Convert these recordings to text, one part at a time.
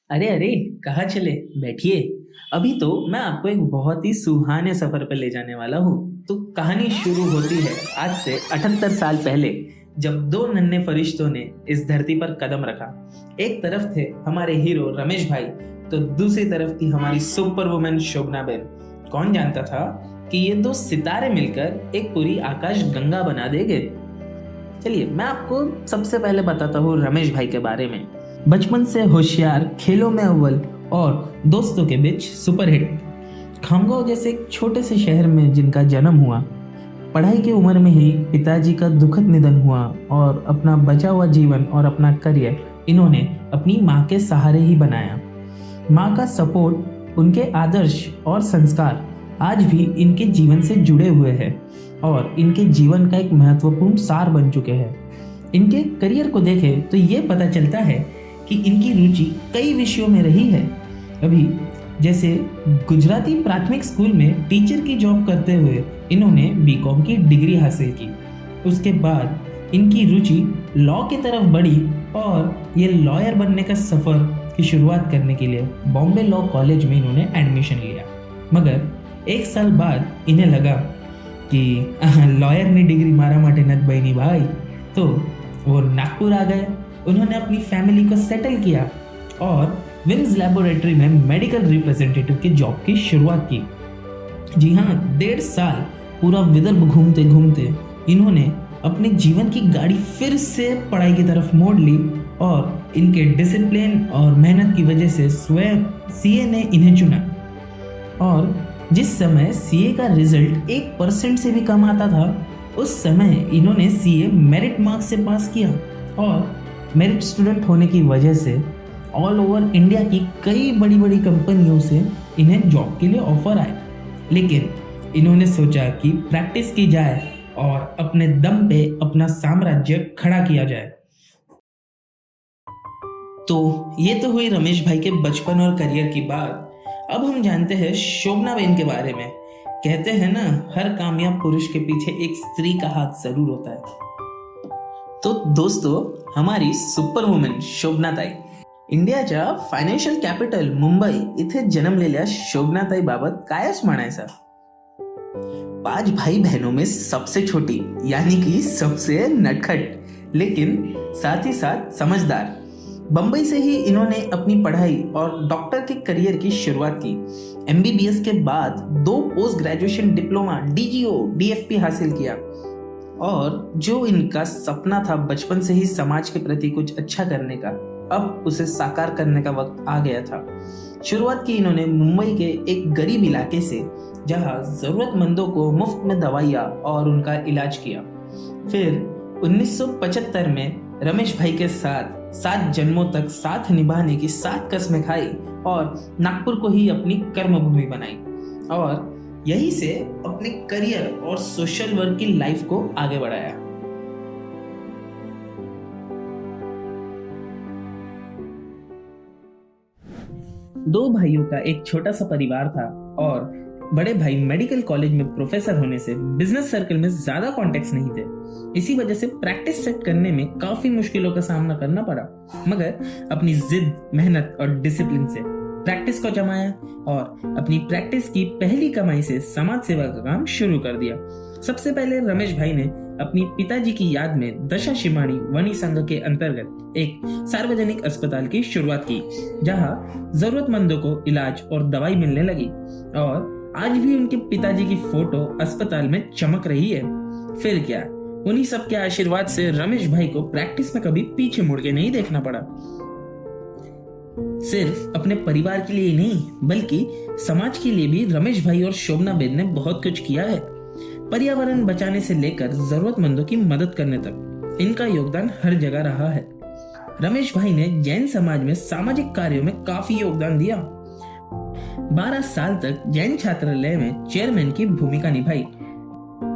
अरे अरे, कहाँ चले? बैठिए। अभी तो मैं आपको एक बहुत ही सुहाने सफर पर ले जाने वाला हूँ। तो कहानी शुरू होती है आज से 78 साल पहले, जब दो नन्हे फरिश्तों ने इस धरती पर कदम रखा। एक तरफ थे हमारे हीरो रमेश भाई, तो दूसरी तरफ थी हमारी सुपर वुमेन शोभना बेन। कौन जानता था कि ये दो सितारे मिलकर एक पूरी आकाश गंगा बना देंगे। चलिए मैं आपको सबसे पहले बताता हूँ रमेश भाई के बारे में। बचपन से होशियार, खेलों में अव्वल और दोस्तों के बीच सुपरहिट। खामगांव जैसे एक छोटे से शहर में जिनका जन्म हुआ। पढ़ाई की उम्र में ही पिताजी का दुखद निधन हुआ और अपना बचा हुआ जीवन और अपना करियर इन्होंने अपनी माँ के सहारे ही बनाया। माँ का सपोर्ट, उनके आदर्श और संस्कार आज भी इनके जीवन से जुड़े हुए हैं और इनके जीवन का एक महत्वपूर्ण सार बन चुके हैं। इनके करियर को देखें तो ये पता चलता है कि इनकी रुचि कई विषयों में रही है। अभी जैसे गुजराती प्राथमिक स्कूल में टीचर की जॉब करते हुए इन्होंने बीकॉम की डिग्री हासिल की। उसके बाद इनकी रुचि लॉ की तरफ बढ़ी और ये लॉयर बनने का सफ़र की शुरुआत करने के लिए बॉम्बे लॉ कॉलेज में इन्होंने एडमिशन लिया। मगर एक साल बाद इन्हें लगा कि लॉयर ने डिग्री मारा माटे नत बनी भाई, तो वो नागपुर आ गए। उन्होंने अपनी फैमिली को सेटल किया और विम्स लैबोरेटरी में मेडिकल रिप्रेजेंटेटिव की जॉब की शुरुआत की। जी हाँ, 1.5 साल पूरा विदर्भ घूमते घूमते इन्होंने अपने जीवन की गाड़ी फिर से पढ़ाई की तरफ मोड़ ली और इनके डिसिप्लिन और मेहनत की वजह से स्वयं सीए ने इन्हें चुना। और जिस समय सीए का रिजल्ट 1% से भी कम आता था, उस समय इन्होंने सीए मेरिट मार्क्स से पास किया और मेरिट स्टूडेंट होने की वजह से ऑल ओवर इंडिया की कई बड़ी बड़ी कंपनियों से इन्हें जॉब के लिए ऑफर आए। लेकिन इन्होंने सोचा कि प्रैक्टिस की जाए और अपने दम पे अपना साम्राज्य खड़ा किया जाए। तो ये तो हुई रमेश भाई के बचपन और करियर की बात। अब हम जानते हैं शोभना बेन के बारे में। कहते हैं ना, हर कामयाब पुरुष के पीछे एक स्त्री का हाथ जरूर होता है। तो दोस्तों, हमारी सुपर वुमन शोभनाताई इंडियाच्या फायनान्शियल कॅपिटल मुंबई इथे जन्मलेल्या शोभनाताई बाबत कायच म्हणायचं। 5 भाई बहनों में सबसे छोटी, यानी कि सबसे नटखट, लेकिन साथ ही साथ समझदार। बम्बई से ही इन्होंने अपनी पढ़ाई और डॉक्टर के करियर की शुरुआत की। एमबीबीएस के बाद 2 post graduation diploma DGO DFP हासिल किया और जो इनका सपना था बचपन से ही समाज के प्रति कुछ अच्छा करने का, अब उसे साकार करने का वक्त आ गया था। शुरुआत की इन्होंने मुंबई के एक गरीब इलाके से, जहां जरूरतमंदों को मुफ्त में दवाइयाँ और उनका इलाज किया। फिर 1975 में रमेश भाई के साथ 7 जन्मों तक साथ निभाने की 7 कस्में खाई और नागपुर को ही अपनी कर्मभूमि बनाई और यहीं से अपने करियर और सोशल वर्क की लाइफ को आगे बढ़ाया। दो भाइयों का एक छोटा सा परिवार था और बड़े भाई मेडिकल कॉलेज में प्रोफेसर होने से बिजनेस सर्कल में ज्यादा कॉन्टेक्ट्स नहीं थे। इसी वजह से प्रैक्टिस सेट करने में काफी मुश्किलों का सामना करना पड़ा, मगर अपनी जिद, मेहनत और डिसिप्लिन से प्रैक्टिस को जमाया और अपनी प्रैक्टिस की पहली कमाई से समाज सेवा का काम शुरू कर दिया। सबसे पहले रमेश भाई ने अपनी पिताजी की याद में दशा शिमाणी वनी संघ के अंतर्गत एक सार्वजनिक अस्पताल की शुरुआत की, जहां जरूरतमंदों को इलाज और दवाई मिलने लगी और आज भी उनके पिताजी की फोटो अस्पताल में चमक रही है। फिर क्या, उन्हीं सब के आशीर्वाद से रमेश भाई को प्रैक्टिस में कभी पीछे मुड़ के नहीं देखना पड़ा। सिर्फ अपने परिवार के लिए ही नहीं, बल्कि समाज के लिए भी रमेश भाई और शोभना बेन ने बहुत कुछ किया है। पर्यावरण बचाने से लेकर जरूरतमंदों की मदद करने तक इनका योगदान हर जगह रहा है। रमेश भाई ने जैन समाज में सामाजिक कार्यों में काफी योगदान दिया। 12 साल तक जैन छात्रालय में चेयरमैन की भूमिका निभाई।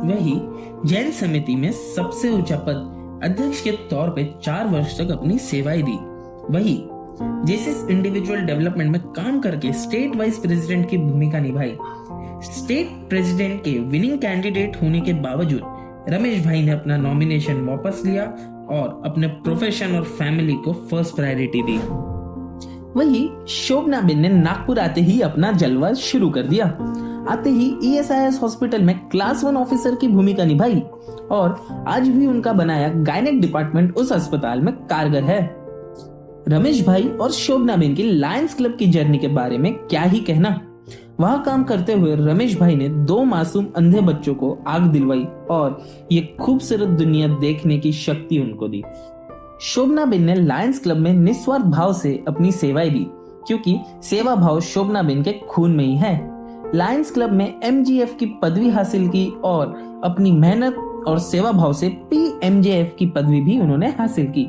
वही जैन समिति में सबसे ऊंचा पद अध्यक्ष के तौर पे 4 वर्ष तक अपनी सेवाएं दी। वही जेसिस इंडिविजुअल डेवलपमेंट में काम करके स्टेट वाइस प्रेसिडेंट की भूमिका निभाई। स्टेट प्रेसिडेंट के विनिंग कैंडिडेट होने के बावजूद रमेश भाई ने अपना नॉमिनेशन वापस लिया और अपने प्रोफेशन और फैमिली को फर्स्ट प्रायोरिटी दी। वही शोभनाबेन ने नागपुर आते ही अपना जलवा शुरू कर दिया। आते ही ESIS हॉस्पिटल में क्लास 1 ऑफिसर की भूमिका निभाई और आज भी उनका बनाया गायनेक डिपार्टमेंट उस अस्पताल में कारगर है। रमेश भाई और शोभनाबेन की लायंस क्लब की जर्नी के बारे में क्या ही कहना। वहां काम करते हुए रमेश भाई ने 2 मासूम अंधे बच्चों को आग दिलवाई और ये खूबसूरत दुनिया देखने की शक्ति उनको दी। शोभनाबेन ने लायंस क्लब में निस्वार्थ भाव से अपनी सेवाएं दी, क्योंकि सेवा भाव शोभनाबेन के खून में ही है। लायंस क्लब में MGF की पदवी हासिल की और अपनी मेहनत और सेवा भाव से PMJF की पदवी भी उन्होंने हासिल की।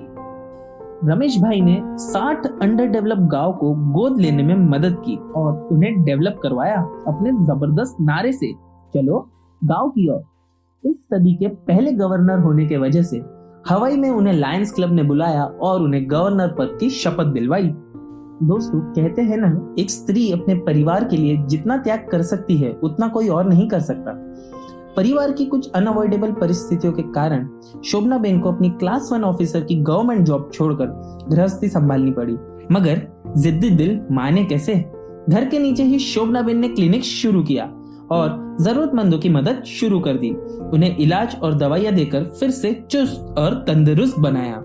रमेश भाई ने 60 अंडर डेवलप गांव को गोद लेने में मदद की और उन्हें डेवलप करवाया अपने जबरदस्त नारे से, चलो गांव की ओर। इस सदी के पहले गवर्नर होने के वजह से हवाई में उन्हें लायंस क्लब ने बुलाया और उन्हें गवर्नर पद की शपथ दिलवाई। दोस्तों, कहते हैं ना, एक स्त्री अपने परिवार के लिए जितना त्याग कर सकती है उतना कोई और नहीं कर सकता। परिवार की कुछ अनअवॉइडेबल परिस्थितियों के कारण शोभनाबेन को अपनी क्लास 1 ऑफिसर की गवर्नमेंट जॉब छोड़कर गृहस्थी संभालनी पड़ी, मगर जिद्दी दिल माने कैसे। घर के नीचे ही शोभनाबेन ने क्लिनिक शुरू किया और जरूरतमंदों की मदद शुरू कर दी। उन्हें इलाज और दवाइयां देकर फिर से चुस्त और तंदुरुस्त बनाया।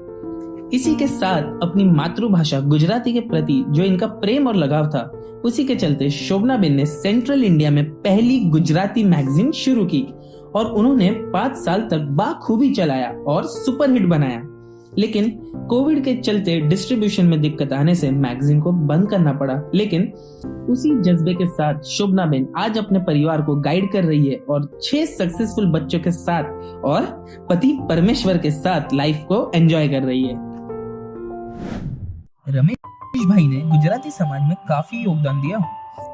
इसी के साथ अपनी मातृभाषा गुजराती के प्रति जो इनका प्रेम और लगाव था, उसी के चलते शोभनाबेन ने सेंट्रल इंडिया में पहली गुजराती मैगजीन शुरू की और उन्होंने 5 साल तक बाखूबी चलाया और सुपरहिट बनाया। लेकिन कोविड के चलते डिस्ट्रीब्यूशन में दिक्कत आने से मैगजीन को बंद करना पड़ा। लेकिन उसी जज्बे के साथ शोभनाबेन आज अपने परिवार को गाइड कर रही है और 6 सक्सेसफुल बच्चों के साथ और पति परमेश्वर के साथ लाइफ को एंजॉय कर रही है। रमेश भाई ने गुजराती समाज में काफी योगदान दिया।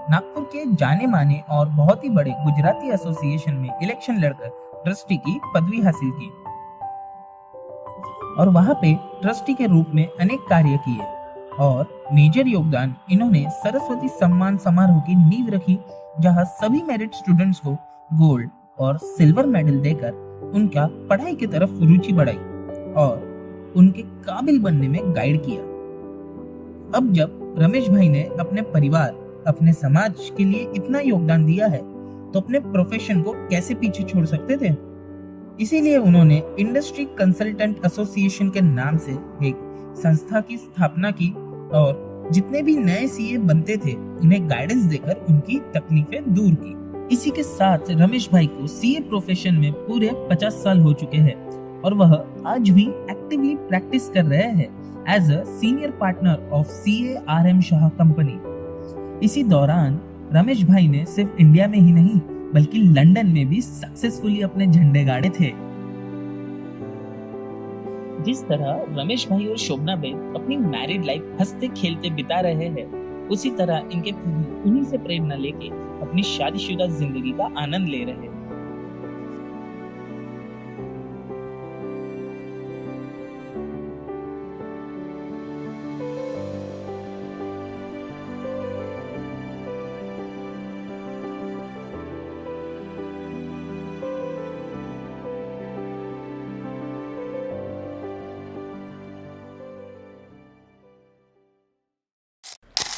नागपुर के जाने माने और बहुत ही बड़े गुजराती एसोसिएशन में इलेक्शन लड़कर ट्रस्टी की पदवी हासिल की और वहां पे ट्रस्टी के रूप में अनेक कार्य किए और मेजर योगदान इन्होंने सरस्वती सम्मान समारोह की नींव रखी, जहां सभी मेरिट स्टूडेंट्स को गोल्ड और सिल्वर मेडल देकर उनका पढ़ाई की तरफ रुचि बढ़ाई और उनके काबिल बनने में गाइड किया। अब जब रमेश भाई ने अपने परिवार, अपने समाज के लिए इतना योगदान दिया है, तो अपने प्रोफेशन को कैसे पीछे छोड़ सकते थे। इसीलिए उन्होंने इंडस्ट्री कंसल्टेंट एसोसिएशन के नाम से एक संस्था की स्थापना की और जितने भी नए सीए बनते थे उन्हें गाइडेंस देकर उनकी तकलीफें दूर की। इसी के साथ रमेश भाई को सीए प्रोफेशन में पूरे 50 साल हो चुके हैं और वह आज भी एक्टिवली प्रैक्टिस कर रहे हैं as a senior partner of CARM Shah company. इसी दौरान रमेश भाई ने सिर्फ इंडिया में ही नहीं बल्कि लंदन में भी सक्सेसफुली अपने झंडे गाड़े थे। जिस तरह रमेश भाई और शोभनाबेन अपनी मैरिड लाइफ हंसते खेलते बिता रहे हैं, उसी तरह इनके पति उन्हीं से प्रेरणा लेके अपनी शादीशुदा जिंदगी का आनंद ले रहे हैं।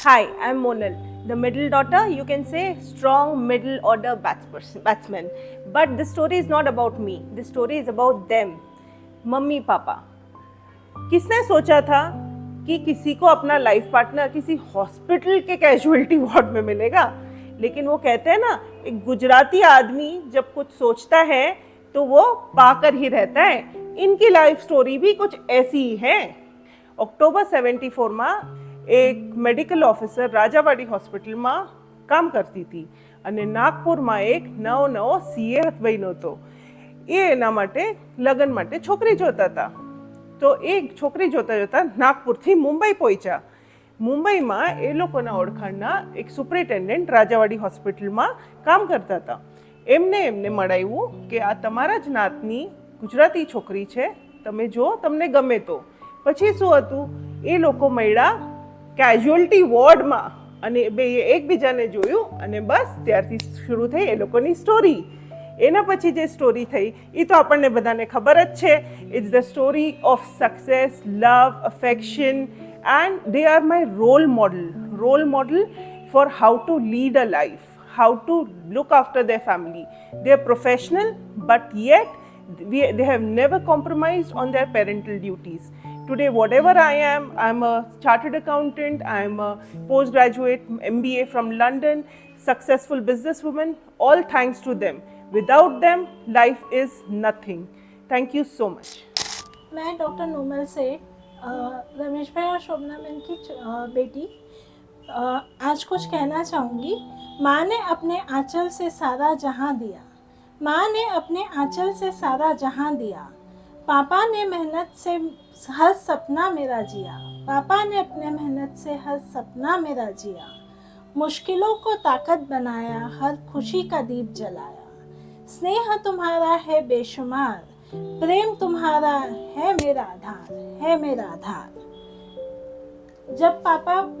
Hi, I'm Monal, the middle daughter, you can say strong middle order batsman. But the story is not about me, the story is about them, mummy papa. किसने सोचा था कि किसी को अपना लाइफ पार्टनर किसी हॉस्पिटल के कैजुअलिटी वार्ड में मिलेगा। लेकिन वो कहते हैं ना, एक गुजराती आदमी जब कुछ सोचता है तो वो पाकर ही रहता है। इनकी लाइफ स्टोरी भी कुछ ऐसी ही है। ऑक्टोबर 74 में એક મેડિકલ ઓફિસર રાજાવાડી હોસ્પિટલમાં કામ કરતી હતી અને નાગપુરમાં એક નવો સીએ બન્યો હતો। એ એના માટે લગ્ન માટે છોકરી જોતા હતા। તો એક છોકરી જોતા જોતા નાગપુરથી મુંબઈ પહોંચ્યા। મુંબઈમાં એ લોકોના ઓળખાણના એક સુપરિન્ટેન્ડન્ટ રાજાવાડી હોસ્પિટલમાં કામ કરતા હતા। એમને મળાવ્યું કે આ તમારા જ નાતની ગુજરાતી છોકરી છે, તમે જો તમને ગમે તો. પછી શું હતું, એ લોકો મળ્યા કેઝ્યુઅલ્ટી વોર્ડમાં અને બે એકબીજાને જોયું અને બસ ત્યારથી શરૂ થઈ એ લોકોની સ્ટોરી. એના પછી જે સ્ટોરી થઈ એ તો આપણને બધાને ખબર જ છે. It's the story of success, love, affection, and they are my role model for how to lead a life, how to look after their family. They are professional, but yet they have never compromised on their parental duties. Today, whatever I am a chartered accountant, I am a postgraduate MBA from London, successful businesswoman, all thanks to them. Without them, life is nothing. Thank you so much. मैं doctor normal सेठ, रमेश भाई और शोभना बहन की बेटी, आज कुछ कहना चाहूँगी। माँ ने अपने आंचल से सारा जहां दिया, माँ ने अपने आंचल से सारा जहां दिया, पापा ने मेहनत से हर सपना मेरा जिया, पापा ने अपने मेहनत से हर सपना मेरा जिया, मुश्किलों को ताकत बनाया, हर खुशी का दीप जलाया, स्नेह तुम्हारा है बेशुमार, प्रेम तुम्हारा है मेरा आधार, है मेरा आधार।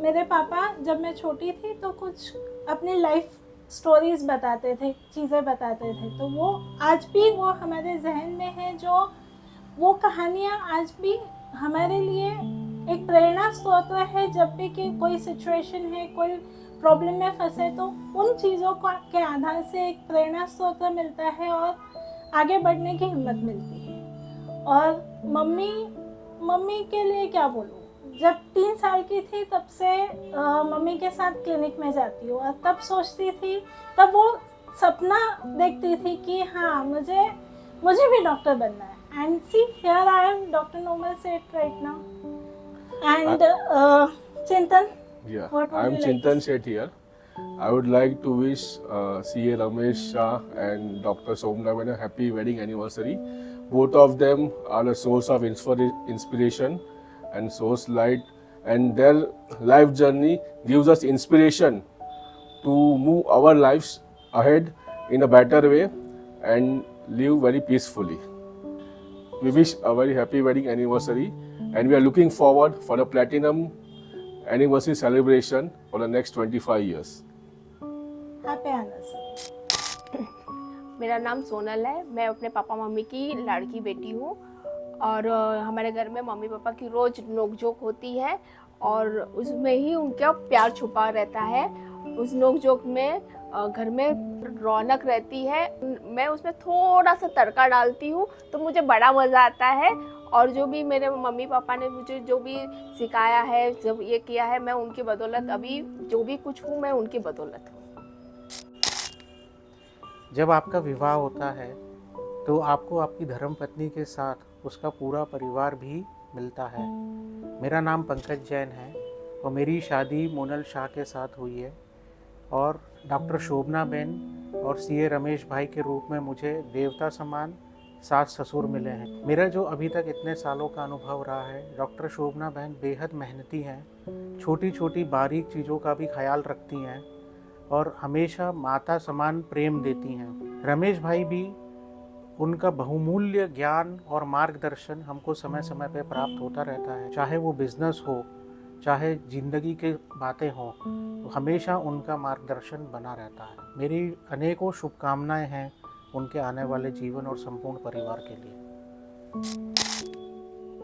मेरे पापा जब मैं छोटी थी तो कुछ अपनी लाइफ स्टोरीज बताते थे, चीज़ें बताते थे, तो वो आज भी वो हमारे जहन में है। जो वो कहानियाँ आज भी हमारे लिए एक प्रेरणा स्रोत है। जब भी कि कोई सिचुएशन है, कोई प्रॉब्लम में फंसे, तो उन चीज़ों के आधार से एक प्रेरणा स्रोत मिलता है और आगे बढ़ने की हिम्मत मिलती है। और मम्मी के लिए क्या बोलूँ, जब 3 साल की थी तब से मम्मी के साथ क्लिनिक में जाती हूँ, और तब सोचती थी, तब वो सपना देखती थी कि हाँ मुझे भी डॉक्टर बनना है। And see here I am doctor normal सेठ राइट नाउ। एंड चिंतन, Yeah, what would I'm you like Chintan to say? Seth here. I would like to wish CA Ramesh Shah and Dr. Somna a happy wedding anniversary. Both of them are a source of inspiration and source light, and their life journey gives us inspiration to move our lives ahead in a better way and live very peacefully. We wish a very happy wedding anniversary, and we are looking forward for the platinum anniversary celebration for the next 25 years. Happy anniversary. मेरा नाम सोनल है, मैं अपने papa mummy की लाड़की बेटी हूँ। और हमारे घर में मम्मी पापा की रोज़ नोक-झोंक होती है और उसमें ही उनका प्यार छुपा रहता है। उस नोक-झोंक में घर में रौनक रहती है। मैं उसमें थोड़ा सा तड़का डालती हूँ तो मुझे बड़ा मज़ा आता है। और जो भी मेरे मम्मी पापा ने मुझे जो भी सिखाया है, जब ये किया है, मैं उनकी बदौलत अभी जो भी कुछ हूँ, मैं उनकी बदौलत हूँ। जब आपका विवाह होता है तो आपको आपकी धर्मपत्नी के साथ उसका पूरा परिवार भी मिलता है। मेरा नाम पंकज जैन है और मेरी शादी मोनल शाह के साथ हुई है, और डॉक्टर शोभना बहन और सीए रमेश भाई के रूप में मुझे देवता समान सास ससुर मिले हैं। मेरा जो अभी तक इतने सालों का अनुभव रहा है, डॉक्टर शोभना बहन बेहद मेहनती हैं, छोटी छोटी बारीक चीज़ों का भी ख्याल रखती हैं और हमेशा माता समान प्रेम देती हैं। रमेश भाई भी, उनका बहुमूल्य ज्ञान और मार्गदर्शन हमको समय समय पर प्राप्त होता रहता है। चाहे वो बिजनेस हो, चाहे ज़िंदगी के बातें हों, तो हमेशा उनका मार्गदर्शन बना रहता है। मेरी अनेकों शुभकामनाएं हैं उनके आने वाले जीवन और संपूर्ण परिवार के लिए।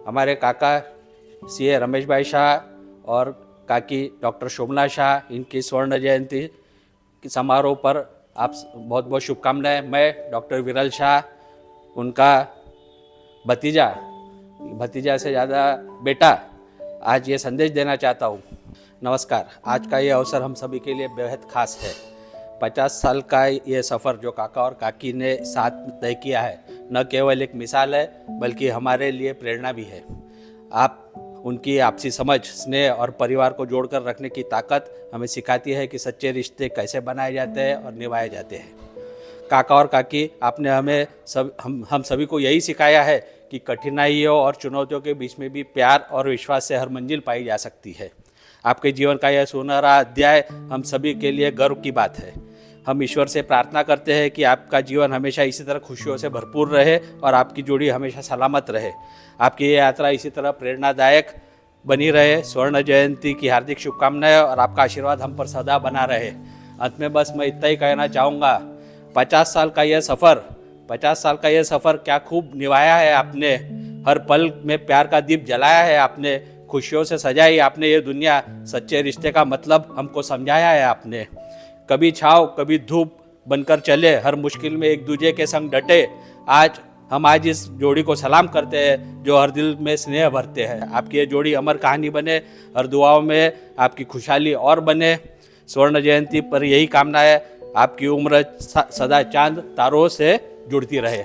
हमारे काका सीए रमेश भाई शाह और काकी डॉक्टर शोभना शाह, इनकी स्वर्ण जयंती के समारोह पर आप बहुत बहुत शुभकामनाएं। मैं डॉक्टर विरल शाह, उनका भतीजा से ज़्यादा बेटा, आज ये संदेश देना चाहता हूँ। नमस्कार। आज का ये अवसर हम सभी के लिए बेहद खास है। 50 साल का ये सफ़र जो काका और काकी ने साथ तय किया है, न केवल एक मिसाल है बल्कि हमारे लिए प्रेरणा भी है। आप उनकी आपसी समझ, स्नेह और परिवार को जोड़कर रखने की ताकत हमें सिखाती है कि सच्चे रिश्ते कैसे बनाए जाते हैं और निभाए जाते हैं। काका और काकी, आपने हमें हम सभी को यही सिखाया है कि कठिनाइयों और चुनौतियों के बीच में भी प्यार और विश्वास से हर मंजिल पाई जा सकती है। आपके जीवन का यह सुनहरा अध्याय हम सभी के लिए गर्व की बात है। हम ईश्वर से प्रार्थना करते हैं कि आपका जीवन हमेशा इसी तरह खुशियों से भरपूर रहे और आपकी जोड़ी हमेशा सलामत रहे। आपकी ये यात्रा इसी तरह प्रेरणादायक बनी रहे। स्वर्ण जयंती की हार्दिक शुभकामनाएं और आपका आशीर्वाद हम पर सदा बना रहे। अंत में बस मैं इतना ही कहना चाहूँगा, 50 साल का यह सफ़र क्या खूब निभाया है आपने। हर पल में प्यार का दीप जलाया है आपने, खुशियों से सजाई आपने ये दुनिया। सच्चे रिश्ते का मतलब हमको समझाया है आपने। कभी छाँव कभी धूप बनकर चले, हर मुश्किल में एक दूजे के संग डटे। हम आज इस जोड़ी को सलाम करते हैं जो हर दिल में स्नेह भरते हैं। आपकी ये जोड़ी अमर कहानी बने, हर दुआओं में आपकी खुशहाली और बने। स्वर्ण जयंती पर यही कामना है, आपकी उम्र सदा चांद तारों से जुड़ती रहे।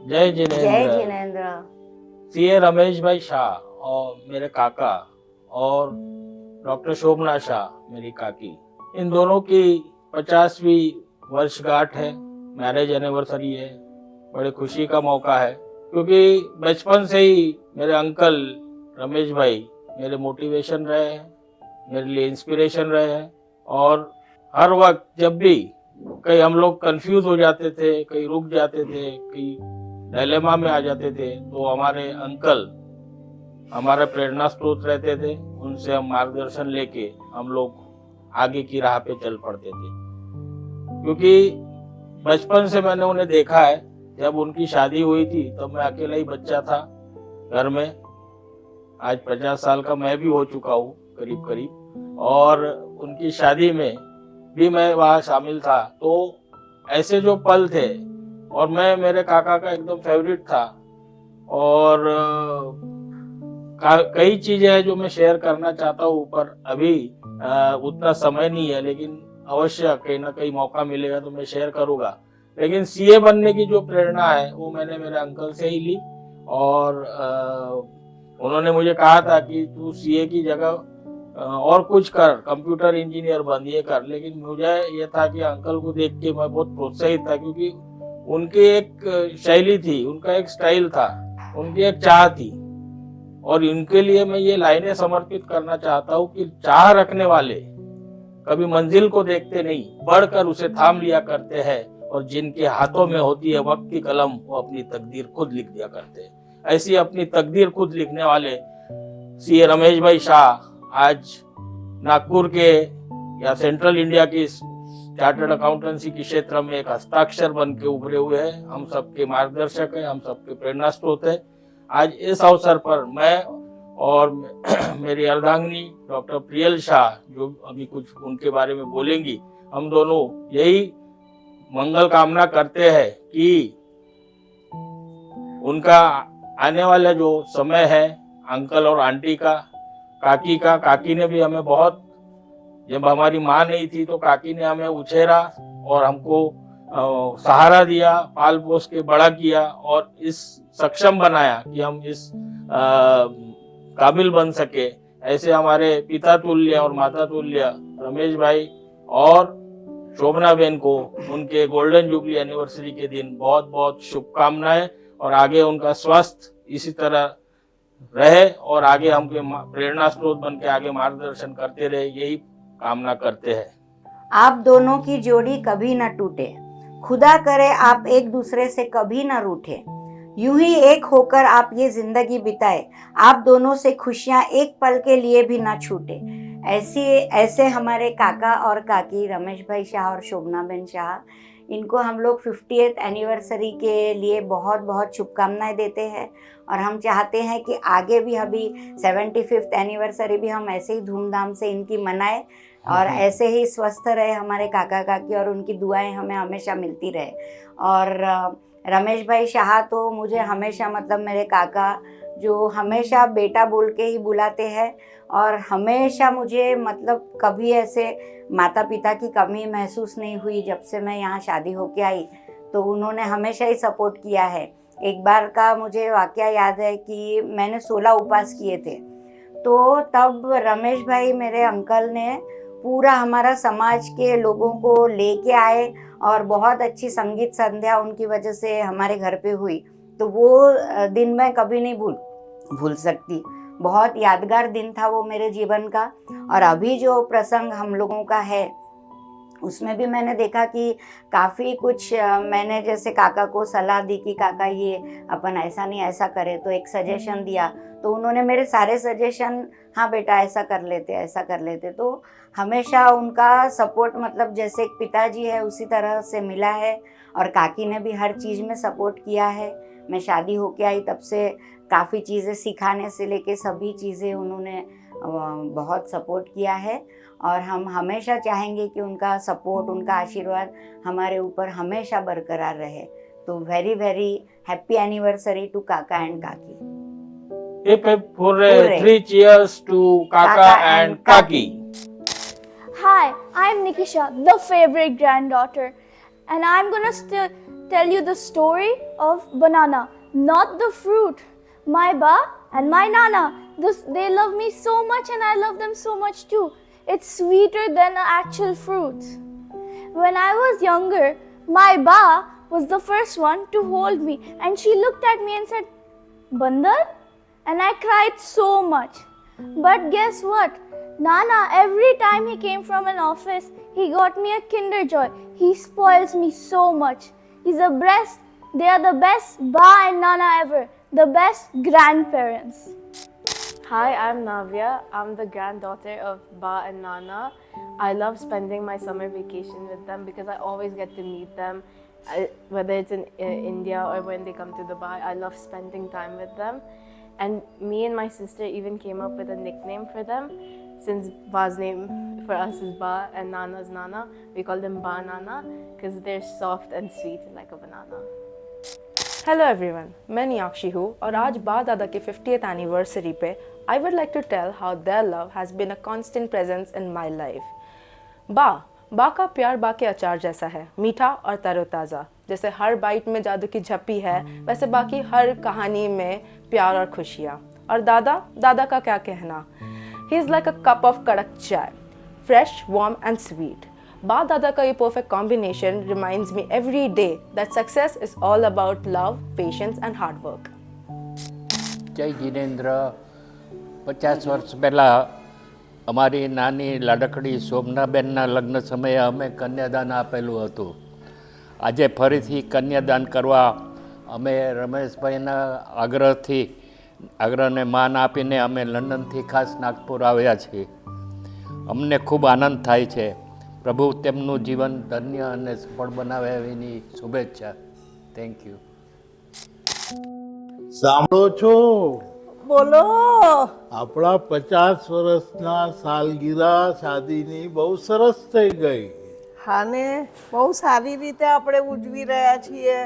जय जिनेंद्र। सीए रमेश भाई शाह और मेरे काका और डॉक्टर शोभना शाह मेरी काकी, इन दोनों की 50वीं वर्षगांठ है, मैरिज एनिवर्सरी है। बड़े खुशी का मौका है क्योंकि बचपन से ही मेरे अंकल रमेश भाई मेरे मोटिवेशन रहे हैं, मेरे लिए इंस्पिरेशन रहे हैं। और हर वक्त जब भी कहीं हम लोग कंफ्यूज हो जाते थे, कहीं रुक जाते थे, कहीं डायलेमा में आ जाते थे, तो हमारे अंकल हमारे प्रेरणा स्रोत रहते थे। उनसे हम मार्गदर्शन लेके हम लोग आगे की राह पे चल पड़ते थे। क्योंकि बचपन से मैंने उन्हें देखा है। जब उनकी शादी हुई थी तब मैं अकेला ही बच्चा था घर में। आज 50 साल का मैं भी हो चुका हूँ करीब करीब, और उनकी शादी में भी मैं वहाँ शामिल था। तो ऐसे जो पल थे, और मैं मेरे काका का एकदम फेवरेट था। और कई चीजें हैं जो मैं शेयर करना चाहता हूँ, पर अभी उतना समय नहीं है, लेकिन अवश्य कहीं ना कहीं मौका मिलेगा तो मैं शेयर करूँगा। लेकिन सीए बनने की जो प्रेरणा है वो मैंने मेरे अंकल से ही ली। और उन्होंने मुझे कहा था कि तू सीए की जगह और कुछ कर, कंप्यूटर इंजीनियर बन, ये कर। लेकिन मुझे ये था कि अंकल को देख के मैं बहुत प्रोत्साहित था, क्योंकि उनकी एक शैली थी, उनका एक स्टाइल था, उनकी एक चाह थी। और इनके लिए मैं ये लाइनें समर्पित करना चाहता हूँ कि चाह रखने वाले कभी मंजिल को देखते नहीं, बढ़कर उसे थाम लिया करते हैं। और जिनके हाथों में होती है वक्त की कलम, वो अपनी तकदीर खुद लिख दिया करते हैं। ऐसी अपनी तकदीर खुद लिखने वाले सीए रमेश भाई शाह आज नागपुर के या सेंट्रल इंडिया की चार्टर्ड अकाउंटेंसी के क्षेत्र में एक हस्ताक्षर बन के उभरे हुए हैं। हम सबके मार्गदर्शक हैं, हम सबके प्रेरणा स्रोत है। आज इस अवसर पर मैं और मेरी अर्धांगिनी डॉक्टर प्रियल शाह, जो अभी कुछ उनके बारे में बोलेंगी, हम दोनों यही मंगल कामना करते हैं कि उनका आने वाला जो समय है, अंकल और आंटी का, काकी ने भी हमें बहुत, जब हमारी माँ नहीं थी तो काकी ने हमें उछेरा और हमको सहारा दिया, पाल पोस के बड़ा किया और इस सक्षम बनाया कि हम इस काबिल बन सके। ऐसे हमारे पिता तुल्य और माता तुल्य रमेश भाई और शोभना बहन को उनके गोल्डन जुबली एनिवर्सरी के दिन बहुत बहुत शुभकामनाएं। और आगे उनका स्वास्थ्य इसी तरह रहे और आगे हमके प्रेरणा स्रोत बन के आगे मार्गदर्शन करते रहे, यही कामना करते हैं। आप दोनों की जोड़ी कभी न टूटे, खुदा करे आप एक दूसरे से कभी न रूठे। यूं ही एक होकर आप ये जिंदगी बिताए, आप दोनों से खुशियां एक पल के लिए भी न छूटे। ऐसे हमारे काका और काकी रमेश भाई शाह और शोभना बहन शाह, इनको हम लोग 50th एनिवर्सरी के लिए बहुत बहुत शुभकामनाएं देते हैं। और हम चाहते हैं कि आगे भी अभी 75th एनिवर्सरी भी हम ऐसे ही धूमधाम से इनकी मनाएं और ऐसे ही स्वस्थ रहे हमारे काका काकी और उनकी दुआएं हमें हमेशा मिलती रहे। और रमेश भाई शाह तो मुझे हमेशा, मतलब मेरे काका, जो हमेशा बेटा बोल के ही बुलाते हैं और हमेशा मुझे, मतलब कभी ऐसे माता पिता की कमी महसूस नहीं हुई। जब से मैं यहाँ शादी होके आई तो उन्होंने हमेशा ही सपोर्ट किया है। एक बार का मुझे वाकया याद है कि मैंने 16 उपवास किए थे, तो तब रमेश भाई मेरे अंकल ने पूरा हमारा समाज के लोगों को लेके आए और बहुत अच्छी संगीत संध्या उनकी वजह से हमारे घर पे हुई। तो वो दिन मैं कभी नहीं भूल सकती। बहुत यादगार दिन था वो मेरे जीवन का। और अभी जो प्रसंग हम लोगों का है, उसमें भी मैंने देखा कि काफ़ी कुछ मैंने जैसे काका को सलाह दी कि काका ये अपन ऐसा नहीं ऐसा करे, तो एक सजेशन दिया, तो उन्होंने मेरे सारे सजेशन हाँ बेटा ऐसा कर लेते, तो हमेशा उनका सपोर्ट मतलब जैसे एक पिताजी है उसी तरह से मिला है। और काकी ने भी हर चीज़ में सपोर्ट किया है। मैं शादी होके आई तब से काफ़ी चीज़ें सिखाने से लेके सभी चीज़ें उन्होंने बहुत सपोर्ट किया है, और हम हमेशा चाहेंगे कि उनका सपोर्ट, उनका आशीर्वाद हमारे ऊपर हमेशा बरकरार रहे। तो very very happy anniversary to kaka and kaki. Hip hip hooray, Hooray. 3 cheers to Kaka Kaka and and Kaki. Hi, I'm Nikisha, the favorite granddaughter, and I'm gonna tell you the story of banana, not the fruit. My ba and my nana, they love me so much, and I love them so much too. It's sweeter than an actual fruit. When I was younger, my ba was the first one to hold me, and she looked at me and said, "Bandar?" And I cried so much. But guess what? Nana, every time he came from an office, he got me a Kinder Joy. He spoils me so much. They are the best ba and nana ever. The best grandparents. Hi, I'm Navya. I'm the granddaughter of Ba and Nana. I love spending my summer vacation with them because I always get to meet them. Whether it's in India or when they come to Dubai, I love spending time with them. And me and my sister even came up with a nickname for them. Since Ba's name for us is Ba and Nana's Nana, we call them Ba Nana because they're soft and sweet like a banana. Hello everyone, मैं नीलाक्षी हूँ और आज बा दादा के 50th anniversary पे I would like to tell how their love has been a constant presence in my life. बा का प्यार बा के अचार जैसा है, मीठा और तरोताज़ा। जैसे हर बाइट में जादू की झप्पी है, वैसे बाकी हर कहानी में प्यार और खुशियाँ। और दादा का क्या कहना, he is like a cup of कड़क चाय, फ्रेश, वार्म एंड स्वीट। बा दादा का ये perfect combination reminds me every day that success is all about love, patience and hard work. જય જીનેન્દ્ર, 50 વર્ષ પહેલાં અમારી નાની લાડકડી શોભનાબેનના લગ્ન સમયે અમે કન્યાદાન આપેલું હતું. આજે ફરીથી કન્યાદાન કરવા અમે રમેશભાઈના આગ્રહને માન આપીને અમે લંડનથી ખાસ નાગપુર આવ્યા છીએ. અમને ખૂબ આનંદ થાય છે. પ્રભુ તેમનું જીવન ધન્ય અને સફળ બનાવે એવી શુભેચ્છા. Thank you. સાંભળો છો? બોલો. આપણા 50 વર્ષના સાલગીરા શાદીની બહુ સરસ થઈ ગઈ. હા ને, બહુ સારી રીતે આપણે ઉજવી રહ્યા છીએ.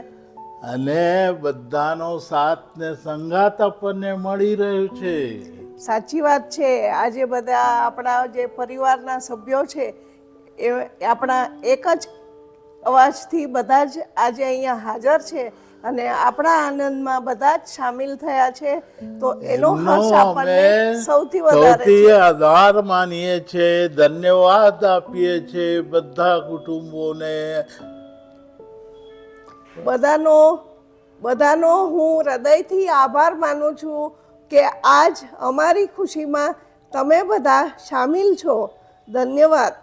અને બધાનો સાથ ને સંગાત આપણને મળી રહ્યો છે. સાચી વાત છે. આજે બધા આપણા જે પરિવારના સભ્યો છે એ આપણા એક જ અવાજથી બધા જ આજે અહીંયા હાજર છે અને આપણા આનંદમાં બધા જ સામેલ થયા છે. તો એનો હર્ષ આપણને સૌથી વધારે છે. આભાર માનીએ છીએ, ધન્યવાદ આપીએ છીએ બધા કુટુંબોને. બધાનો હું હૃદયથી આભાર માનું છું કે આજ અમારી ખુશીમાં તમે બધા સામેલ છો. ધન્યવાદ.